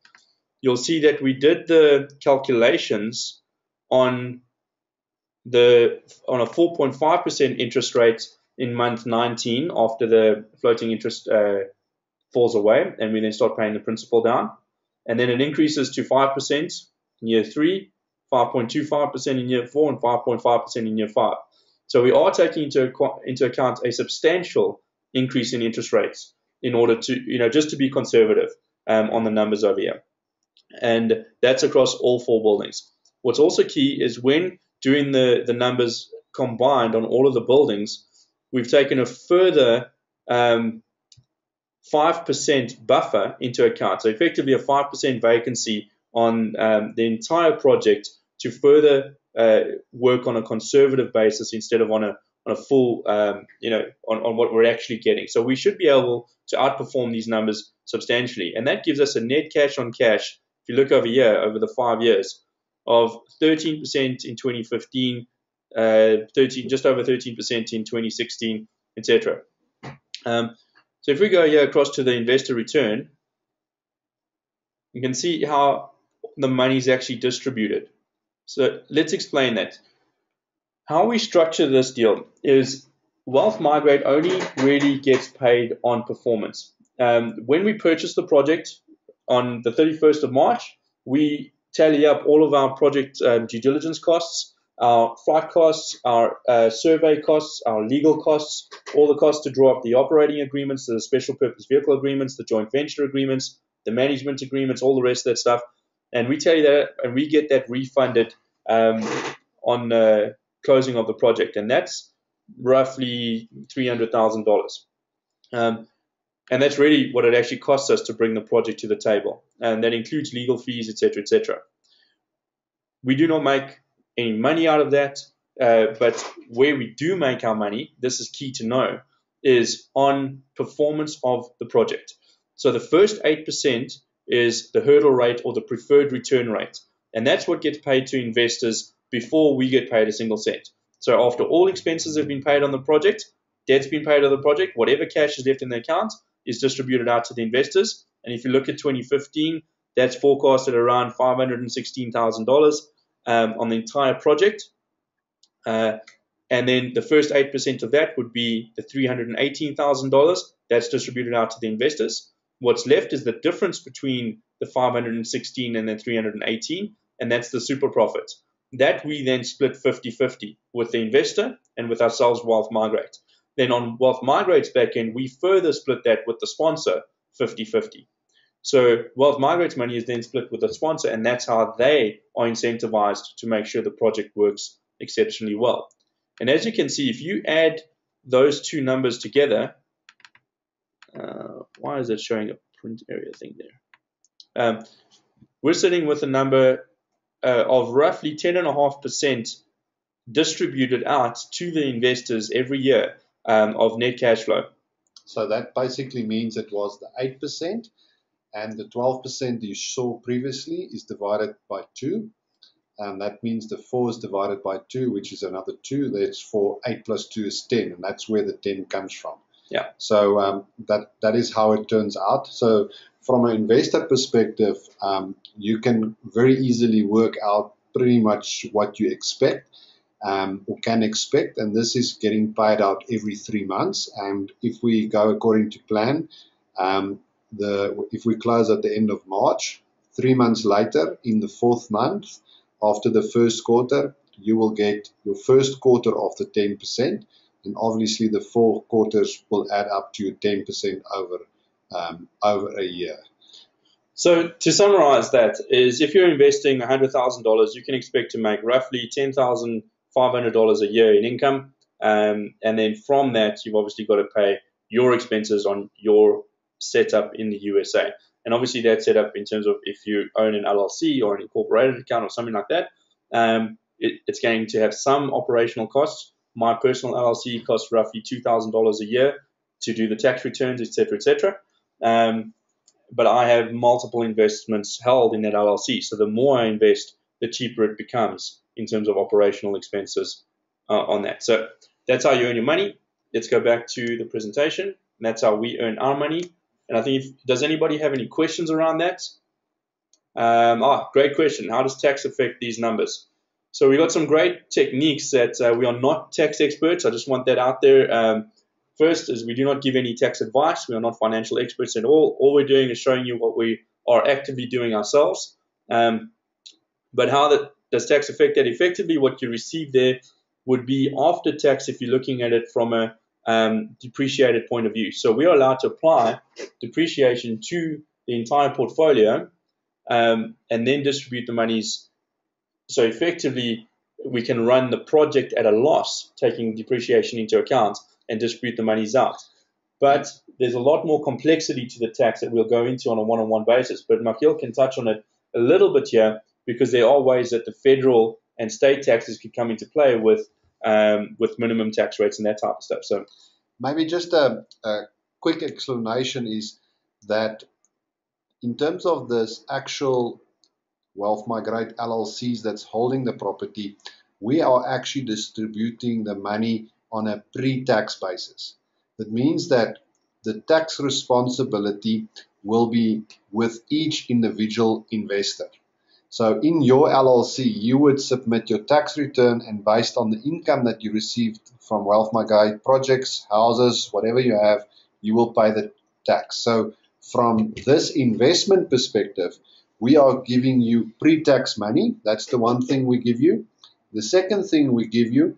you'll see that we did the calculations on a 4.5% interest rate in month 19 after the floating interest falls away, and we then start paying the principal down. And then it increases to 5% in year 3, 5.25% in year 4, and 5.5% in year 5. So we are taking into account a substantial increase in interest rates in order to, just to be conservative on the numbers over here. And that's across all 4 buildings. What's also key is when doing the numbers combined on all of the buildings, we've taken a further 5% buffer into account. So effectively a 5% vacancy on the entire project to further work on a conservative basis instead of on on a full, on what we're actually getting. So we should be able to outperform these numbers substantially. And that gives us a net cash on cash, if you look over here, over the 5 years, of 13% in 2015, just over 13% in 2016, etc. So if we go here across to the investor return, you can see how the money is actually distributed. So let's explain that. How we structure this deal is Wealth Migrate only really gets paid on performance. When we purchase the project on the 31st of March, we tally up all of our project due diligence costs, our flight costs, our survey costs, our legal costs, all the costs to draw up the operating agreements, the special purpose vehicle agreements, the joint venture agreements, the management agreements, all the rest of that stuff. And we tally that, and we get that refunded on closing of the project, and that's roughly $300,000. And that's really what it actually costs us to bring the project to the table, and that includes legal fees, etc., etc. We do not make any money out of that, but where we do make our money, this is key to know, is on performance of the project. So the first 8% is the hurdle rate or the preferred return rate, and that's what gets paid to investors before we get paid a single cent. So after all expenses have been paid on the project, debt's been paid on the project, whatever cash is left in the account is distributed out to the investors. And if you look at 2015, that's forecasted around $516,000 on the entire project. And then the first 8% of that would be the $318,000 that's distributed out to the investors. What's left is the difference between the 516 and the 318, and that's the super profit. That we then split 50-50 with the investor and with ourselves, Wealth Migrate. Then on Wealth Migrate's back end, we further split that with the sponsor 50-50. So Wealth Migrate's money is then split with the sponsor, and that's how they are incentivized to make sure the project works exceptionally well. And as you can see, if you add those two numbers together, why is it showing a print area thing there? We're sitting with a number of roughly 10.5% distributed out to the investors every year of net cash flow. So that basically means it was the 8%, and the 12% you saw previously is divided by 2. And that means the 4 is divided by 2, which is another 2. That's for 8 plus 2 is 10, and that's where the 10 comes from. Yeah. So that is how it turns out. So from an investor perspective, you can very easily work out pretty much what you expect or can expect, and this is getting paid out every 3 months. And if we go according to plan, if we close at the end of March, 3 months later, in the 4th month, after the first quarter, you will get your first quarter of the 10%, and obviously the 4 quarters will add up to 10% over a year. So to summarize that is, if you're investing $100,000, you can expect to make roughly $10,500 a year in income, and then from that, you've obviously got to pay your expenses on your setup in the USA. And obviously that's set up in terms of if you own an LLC or an incorporated account or something like that, it's going to have some operational costs. My personal LLC costs roughly $2,000 a year to do the tax returns, etc., etc. But I have multiple investments held in that LLC. So the more I invest, the cheaper it becomes in terms of operational expenses on that. So that's how you earn your money. Let's go back to the presentation. And that's how we earn our money. And I think, does anybody have any questions around that? Great question. How does tax affect these numbers? So we got some great techniques that we are not tax experts. I just want that out there. First is we do not give any tax advice. We are not financial experts at all. All we're doing is showing you what we are actively doing ourselves. But how does tax affect that? Effectively, what you receive there would be after tax if you're looking at it from a depreciated point of view. So we are allowed to apply depreciation to the entire portfolio and then distribute the monies. So effectively, we can run the project at a loss, taking depreciation into account, and distribute the monies out. But there's a lot more complexity to the tax that we'll go into on a one-on-one basis. But Michiel can touch on it a little bit here, because there are ways that the federal and state taxes could come into play with with minimum tax rates and that type of stuff. So maybe just a quick explanation is that in terms of this actual Wealth Migrate LLCs that's holding the property, we are actually distributing the money on a pre-tax basis. That means that the tax responsibility will be with each individual investor. So in your LLC, you would submit your tax return, and based on the income that you received from Wealth Migrate projects, houses, whatever you have, you will pay the tax. So from this investment perspective, we are giving you pre-tax money. That's the one thing we give you. The second thing we give you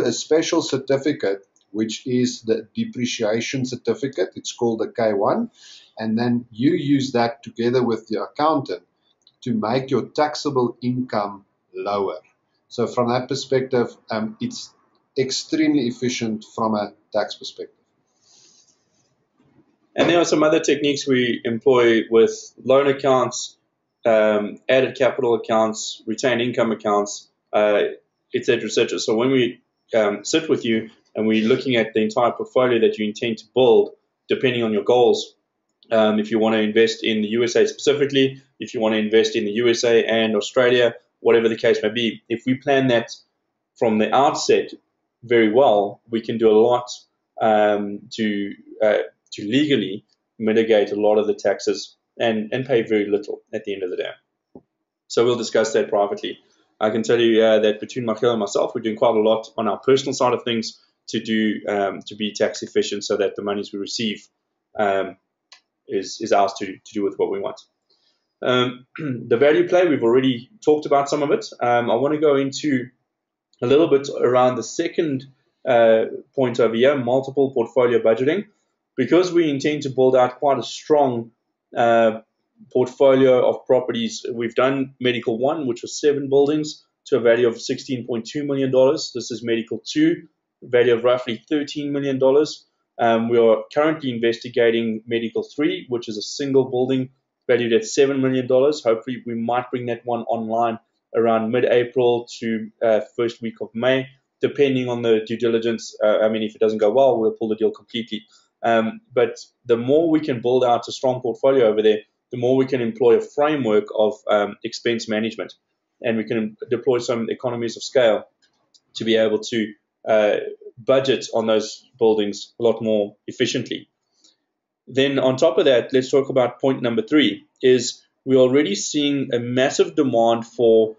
a special certificate, which is the depreciation certificate. It's called the K1. And then you use that together with the accountant to make your taxable income lower. So from that perspective, it's extremely efficient from a tax perspective. And there are some other techniques we employ with loan accounts, added capital accounts, retained income accounts, et cetera, et cetera. So when we sit with you and we're looking at the entire portfolio that you intend to build, depending on your goals, if you want to invest in the USA specifically, if you want to invest in the USA and Australia, whatever the case may be, if we plan that from the outset very well, we can do a lot to legally mitigate a lot of the taxes and pay very little at the end of the day. So we'll discuss that privately. I can tell you that between Michael and myself, we're doing quite a lot on our personal side of things to be tax efficient, so that the monies we receive is ours to do with what we want. The value play, we've already talked about some of it. I want to go into a little bit around the second point over here, multiple portfolio budgeting. Because we intend to build out quite a strong portfolio of properties, we've done Medical 1, which was 7 buildings to a value of $16.2 million. This is Medical 2, value of roughly $13 million. We are currently investigating Medical 3, which is a single building valued at $7 million. Hopefully, we might bring that one online around mid-April to first week of May, depending on the due diligence. If it doesn't go well, we'll pull the deal completely. But the more we can build out a strong portfolio over there, the more we can employ a framework of expense management, and we can deploy some economies of scale to be able to budget on those buildings a lot more efficiently. Then on top of that, let's talk about point number 3, is we're already seeing a massive demand for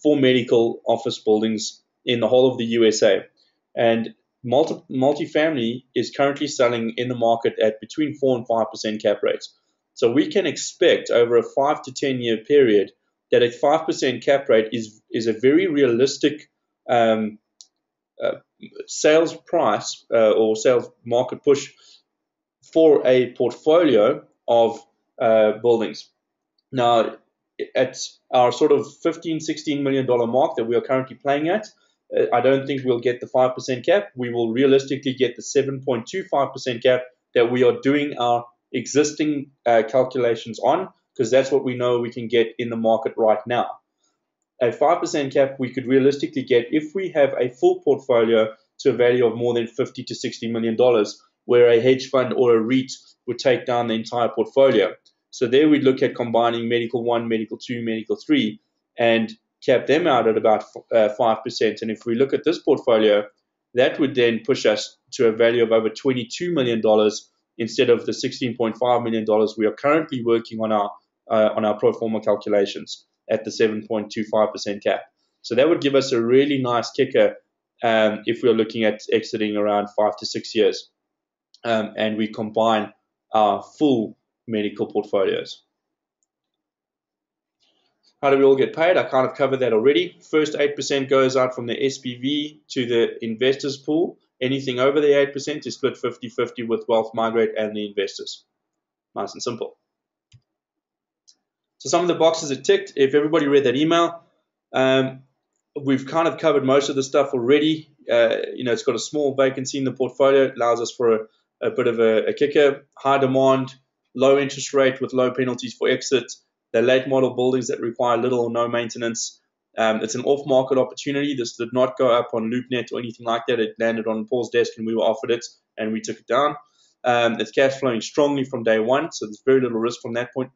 medical office buildings in the whole of the USA. And multifamily is currently selling in the market at between 4 and 5% cap rates. So we can expect over a 5 to 10 year period that a 5% cap rate is a very realistic sales price or sales market push for a portfolio of buildings. Now, at our sort of $15-16 million mark that we are currently playing at, I don't think we'll get the 5% cap. We will realistically get the 7.25% cap that we are doing our existing calculations on, because that's what we know we can get in the market right now. A 5% cap we could realistically get if we have a full portfolio to a value of more than $50 to $60 million, where a hedge fund or a REIT would take down the entire portfolio. So there we'd look at combining Medical 1, Medical 2, Medical 3, and cap them out at about 5%. And if we look at this portfolio, that would then push us to a value of over $22 million instead of the $16.5 million we are currently working on our pro forma calculations at the 7.25% cap. So that would give us a really nice kicker if we're looking at exiting around 5 to 6 years. And we combine our full medical portfolios. How do we all get paid? I kind of covered that already. First 8% goes out from the SPV to the investors pool. Anything over the 8% is split 50-50 with Wealth Migrate and the investors. Nice and simple. So some of the boxes are ticked. If everybody read that email, we've kind of covered most of the stuff already. It's got a small vacancy in the portfolio. It allows us for a bit of a kicker. High demand, low interest rate with low penalties for exit. They're late model buildings that require little or no maintenance. It's an off-market opportunity. This did not go up on LoopNet or anything like that. It landed on Paul's desk and we were offered it and we took it down. It's cash flowing strongly from day one, so there's very little risk from that point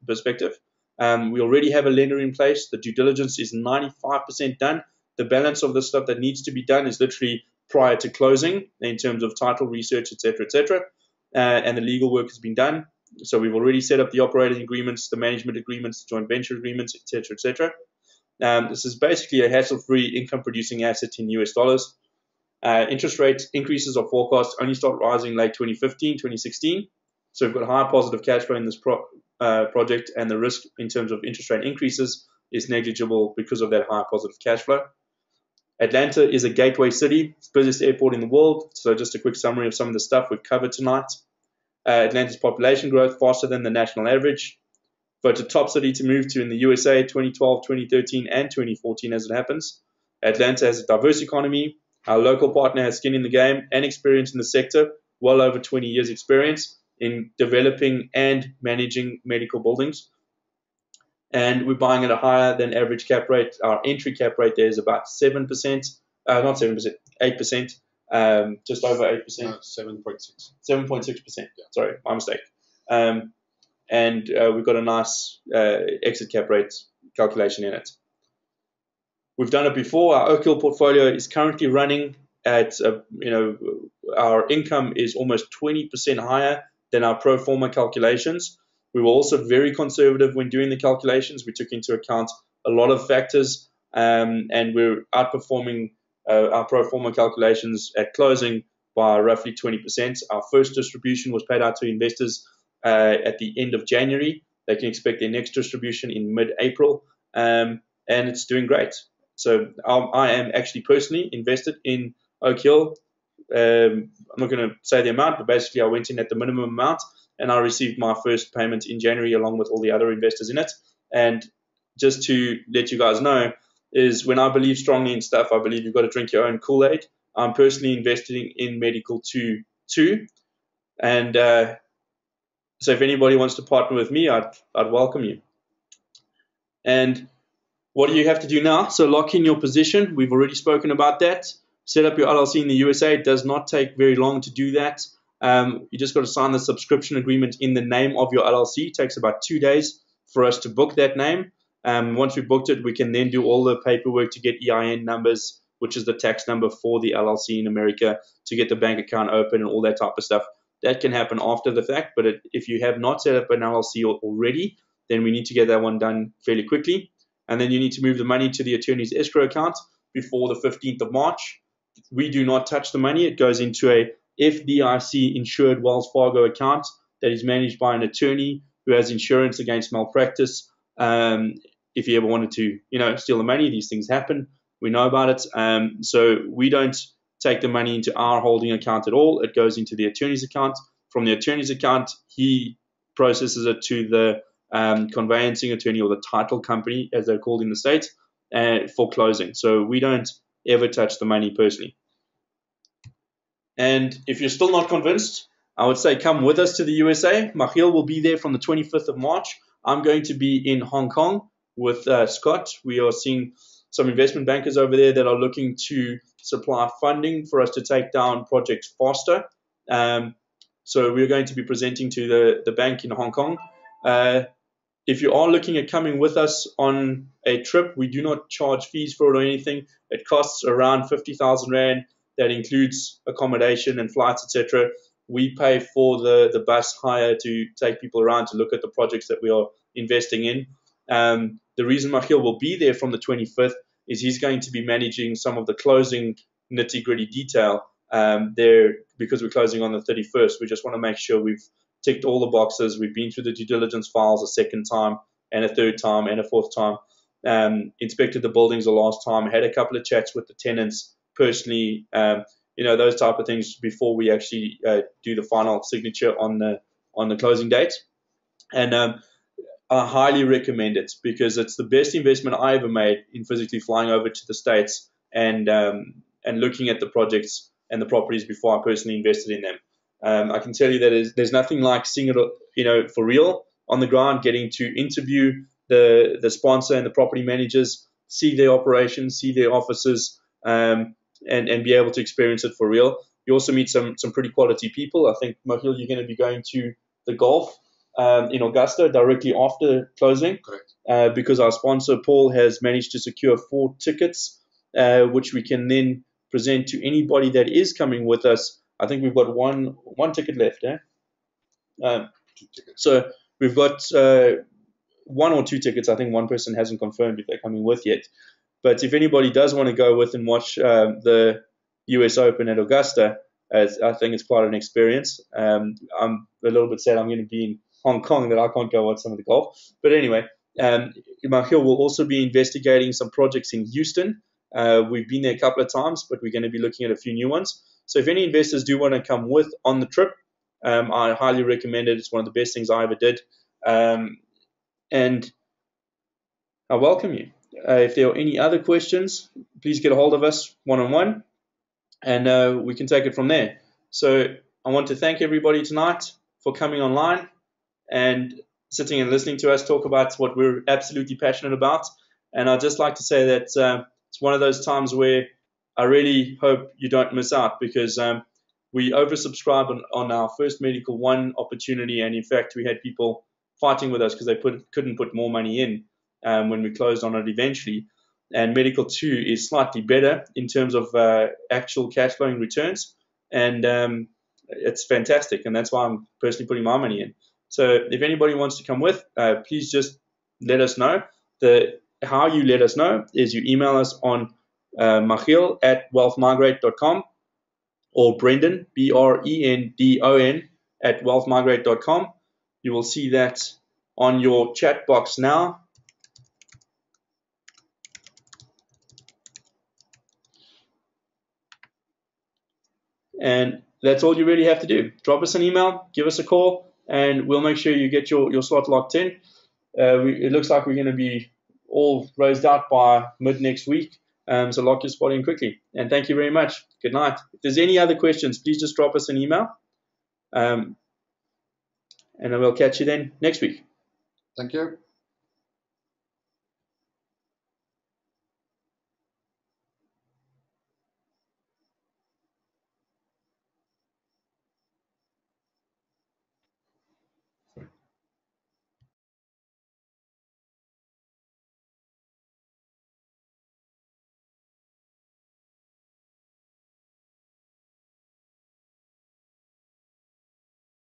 perspective. We already have a lender in place. The due diligence is 95% done. The balance of the stuff that needs to be done is literally prior to closing in terms of title research, etc., and the legal work has been done. So we've already set up the operating agreements, the management agreements, the joint venture agreements, etc. This is basically a hassle-free income-producing asset in US dollars. Interest rate increases are forecast only start rising late 2015, 2016. So we've got high positive cash flow in this project, and the risk in terms of interest rate increases is negligible because of that high positive cash flow. Atlanta is a gateway city, it's the busiest airport in the world. So just a quick summary of some of the stuff we've covered tonight. Atlanta's population growth faster than the national average. Voted top city to move to in the USA 2012, 2013, and 2014 as it happens. Atlanta has a diverse economy. Our local partner has skin in the game and experience in the sector, well over 20 years experience in developing and managing medical buildings. And we're buying at a higher than average cap rate. Our entry cap rate there is about 7%, not 7%, 8%, just over 8%. 7.6. 7.6%. Yeah. Sorry, my mistake. And we've got a nice exit cap rate calculation in it. We've done it before. Our Oak Hill portfolio is currently running at, our income is almost 20% higher than our pro forma calculations. We were also very conservative when doing the calculations. We took into account a lot of factors, and we're outperforming our pro forma calculations at closing by roughly 20%. Our first distribution was paid out to investors at the end of January. They can expect their next distribution in mid-April, and it's doing great. So I am actually personally invested in Oak Hill. I'm not going to say the amount, but basically I went in at the minimum amount, and I received my first payment in January along with all the other investors in it. And just to let you guys know, is when I believe strongly in stuff, I believe you've got to drink your own Kool-Aid. I'm personally investing in Medical 2 too. And so if anybody wants to partner with me, I'd welcome you. And what do you have to do now? So lock in your position. We've already spoken about that. Set up your LLC in the USA. It does not take very long to do that. You just got to sign the subscription agreement in the name of your LLC. It takes about 2 days for us to book that name. Once we've booked it, we can then do all the paperwork to get EIN numbers, which is the tax number for the LLC in America, to get the bank account open and all that type of stuff. That can happen after the fact, but if you have not set up an LLC already, then we need to get that one done fairly quickly. And then you need to move the money to the attorney's escrow account before the 15th of March. We do not touch the money. It goes into a FDIC insured Wells Fargo account that is managed by an attorney who has insurance against malpractice. If you ever wanted to, steal the money, these things happen. We know about it. So we don't take the money into our holding account at all. It goes into the attorney's account. From the attorney's account, he processes it to the conveyancing attorney, or the title company, as they're called in the States, for closing. So we don't ever touch the money personally. And if you're still not convinced, I would say come with us to the USA. Michiel will be there from the 25th of March. I'm going to be in Hong Kong with Scott. We are seeing some investment bankers over there that are looking to supply funding for us to take down projects faster. So we're going to be presenting to the bank in Hong Kong. If you are looking at coming with us on a trip, we do not charge fees for it or anything. It costs around 50,000 Rand. That includes accommodation and flights, etc. We pay for the bus hire to take people around to look at the projects that we are investing in. The reason Michiel will be there from the 25th is he's going to be managing some of the closing nitty-gritty detail there, because we're closing on the 31st. We just want to make sure we've ticked all the boxes. We've been through the due diligence files a second time and a third time and a fourth time. Inspected the buildings the last time, had a couple of chats with the tenants personally, those type of things before we actually do the final signature on the closing date. And I highly recommend it because it's the best investment I ever made in physically flying over to the States and looking at the projects and the properties before I personally invested in them. I can tell you that there's nothing like seeing it, for real on the ground, getting to interview the sponsor and the property managers see their operations, see their offices, and be able to experience it for real. You also meet some pretty quality people. I think, Mahil, you're going to be going to the golf in Augusta directly after closing. Correct. Because our sponsor, Paul, has managed to secure 4 tickets, which we can then present to anybody that is coming with us. I think we've got one ticket left, eh? 2 tickets. So we've got 1 or 2 tickets. I think one person hasn't confirmed if they're coming with yet. But if anybody does want to go with and watch the US Open at Augusta, I think it's quite an experience. I'm a little bit sad I'm going to be in Hong Kong that I can't go watch some of the golf. But anyway, Mahil will also be investigating some projects in Houston. We've been there a couple of times, but we're going to be looking at a few new ones. So if any investors do want to come with on the trip, I highly recommend it. It's one of the best things I ever did. And I welcome you. If there are any other questions, please get a hold of us one-on-one, and we can take it from there. So I want to thank everybody tonight for coming online and sitting and listening to us talk about what we're absolutely passionate about. And I'd just like to say that it's one of those times where I really hope you don't miss out, because we oversubscribed on our first Medical 1 opportunity, and in fact we had people fighting with us because they couldn't put more money in when we closed on it eventually. And Medical 2 is slightly better in terms of actual cash flowing returns, and it's fantastic, and that's why I'm personally putting my money in. So if anybody wants to come with, please just let us know. How you let us know is you email us on Mahil@wealthmigrate.com or Brendan, Brendon, @wealthmigrate.com. You will see that on your chat box now. And that's all you really have to do. Drop us an email, give us a call, and we'll make sure you get your slot locked in. It looks like we're going to be all rosed out by mid next week. So lock your spot in quickly. And thank you very much. Good night. If there's any other questions, please just drop us an email. And I will catch you then next week. Thank you.